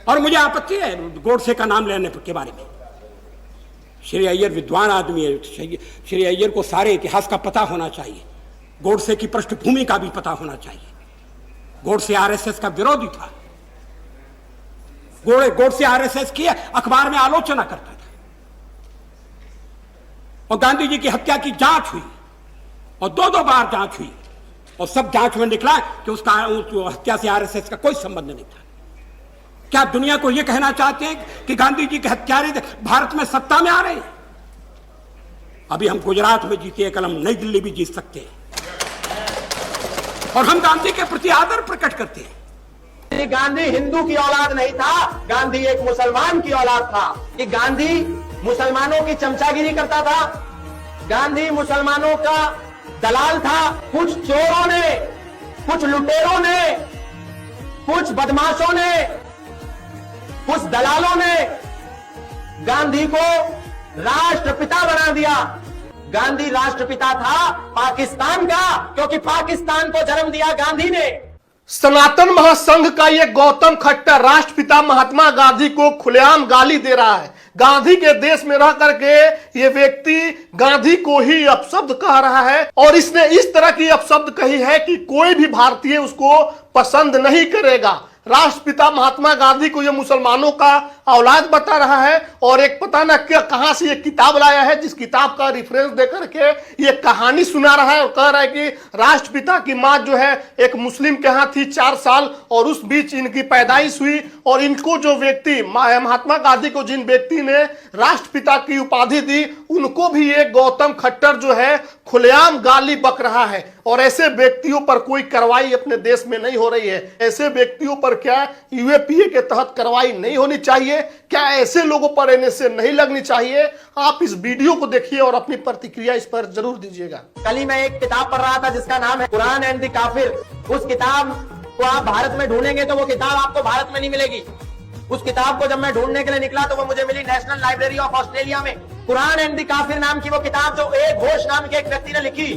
और मुझे आपत्ति है गोडसे का नाम लेने के बारे में। श्री अय्यर विद्वान आदमी है, श्री अय्यर को सारे इतिहास का पता होना चाहिए, गोडसे की पृष्ठभूमि का भी पता होना चाहिए। गोडसे आरएसएस का विरोधी था, गोडसे आरएसएस की अखबार में आलोचना करता था, और गांधी जी की हत्या की जांच हुई और दो बार जांच हुई, और सब जांच में निकला कि उसका हत्या से आरएसएस का कोई संबंध नहीं था। क्या दुनिया को यह कहना चाहते हैं कि गांधी जी के हत्यारे भारत में सत्ता में आ रहे हैं? अभी हम गुजरात में जीते, कल हम नई दिल्ली भी जीत सकते हैं, और हम गांधी के प्रति आदर प्रकट करते हैं। गांधी हिंदू की औलाद नहीं था, गांधी एक मुसलमान की औलाद था। कि गांधी मुसलमानों की चमचागिरी करता था, गांधी मुसलमानों का दलाल था। कुछ चोरों ने, कुछ लुटेरों ने, कुछ बदमाशों ने, कुछ दलालों ने गांधी को राष्ट्रपिता बना दिया। गांधी राष्ट्रपिता था पाकिस्तान का, क्योंकि पाकिस्तान को जन्म दिया गांधी ने। सनातन महासंघ का ये गौतम खट्टर राष्ट्रपिता महात्मा गांधी को खुलेआम गाली दे रहा है। गांधी के देश में रह करके ये व्यक्ति गांधी को ही अपशब्द कह रहा है, और इसने इस तरह की अपशब्द कही है कि कोई भी भारतीय उसको पसंद नहीं करेगा। राष्ट्रपिता महात्मा गांधी को ये मुसलमानों का औलाद बता रहा है, और एक पता न क्या कहां से ये किताब लाया है, जिस किताब का रेफरेंस देकर के ये कहानी सुना रहा है, और कह रहा है कि राष्ट्रपिता की मां जो है एक मुस्लिम के यहाँ थी 4 साल, और उस बीच इनकी पैदाइश हुई, और इनको जो व्यक्ति महात्मा गांधी को जिन व्यक्ति ने राष्ट्रपिता की उपाधि दी, उनको भी एक गौतम खट्टर जो है खुलेआम गाली बक रहा है। और ऐसे व्यक्तियों पर कोई कार्रवाई अपने देश में नहीं हो रही है। ऐसे व्यक्तियों पर क्या यूएपीए के तहत कार्रवाई नहीं होनी चाहिए? क्या ऐसे लोगों पर एनएसए नहीं लगनी चाहिए? आप इस वीडियो को देखिए और अपनी प्रतिक्रिया इस पर जरूर दीजिएगा। कल ही मैं एक किताब पढ़ रहा था जिसका नाम है कुरान एंड द काफिर। उस किताब को आप भारत में ढूंढेंगे तो वो किताब आपको भारत में नहीं मिलेगी। उस किताब को जब मैं ढूंढने के लिए निकला तो वो मुझे मिली नेशनल लाइब्रेरी ऑफ ऑस्ट्रेलिया में। कुरान एंड द काफिर नाम की वो किताब जो ए घोष नाम के एक व्यक्ति ने लिखी,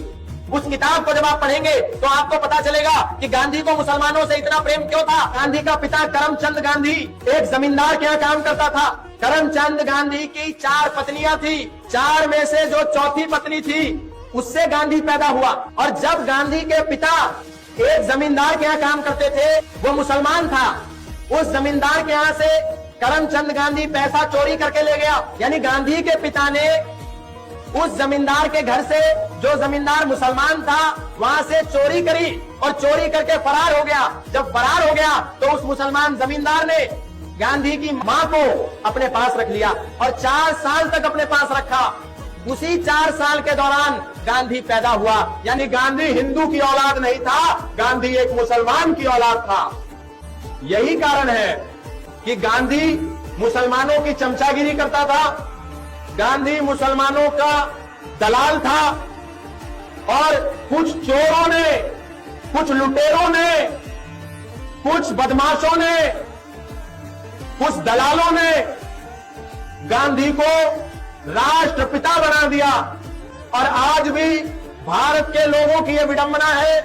उस किताब को जब आप पढ़ेंगे तो आपको पता चलेगा कि गांधी को मुसलमानों से इतना प्रेम क्यों था। गांधी का पिता करमचंद गांधी एक जमींदार के यहाँ काम करता था। करमचंद गांधी की 4 पत्नियां थी, 4 में से जो चौथी पत्नी थी उससे गांधी पैदा हुआ। और जब गांधी के पिता एक जमींदार के यहाँ काम करते थे, वो मुसलमान था, उस जमींदार के यहाँ से करमचंद गांधी पैसा चोरी करके ले गया। यानी गांधी के पिता ने उस जमींदार के घर से, जो जमींदार मुसलमान था, वहां से चोरी करी और चोरी करके फरार हो गया। जब फरार हो गया तो उस मुसलमान जमींदार ने गांधी की मां को अपने पास रख लिया और 4 साल तक अपने पास रखा। उसी 4 साल के दौरान गांधी पैदा हुआ। यानी गांधी हिंदू की औलाद नहीं था, गांधी एक मुसलमान की औलाद था। यही कारण है कि गांधी मुसलमानों की चमचागिरी करता था, गांधी मुसलमानों का दलाल था, और कुछ चोरों ने, कुछ लुटेरों ने, कुछ बदमाशों ने, कुछ दलालों ने गांधी को राष्ट्रपिता बना दिया। और आज भी भारत के लोगों की यह विडंबना है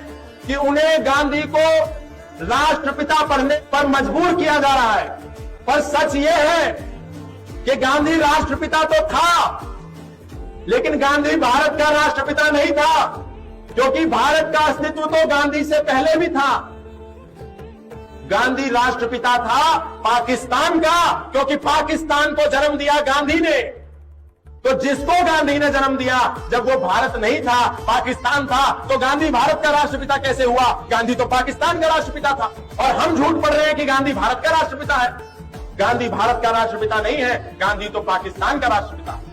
कि उन्हें गांधी को राष्ट्रपिता पढ़ने पर मजबूर किया जा रहा है। पर सच यह है कि गांधी राष्ट्रपिता तो था, लेकिन गांधी भारत का राष्ट्रपिता नहीं था, क्योंकि भारत का अस्तित्व तो गांधी से पहले भी था। गांधी राष्ट्रपिता था पाकिस्तान का, क्योंकि पाकिस्तान को जन्म दिया गांधी ने। तो जिसको गांधी ने जन्म दिया जब वो भारत नहीं था, पाकिस्तान था, तो गांधी भारत का राष्ट्रपिता कैसे हुआ? गांधी तो पाकिस्तान का राष्ट्रपिता था। और हम झूठ पढ़ रहे हैं कि गांधी भारत का राष्ट्रपिता है। गांधी भारत का राष्ट्रपिता नहीं है, गांधी तो पाकिस्तान का राष्ट्रपिता है।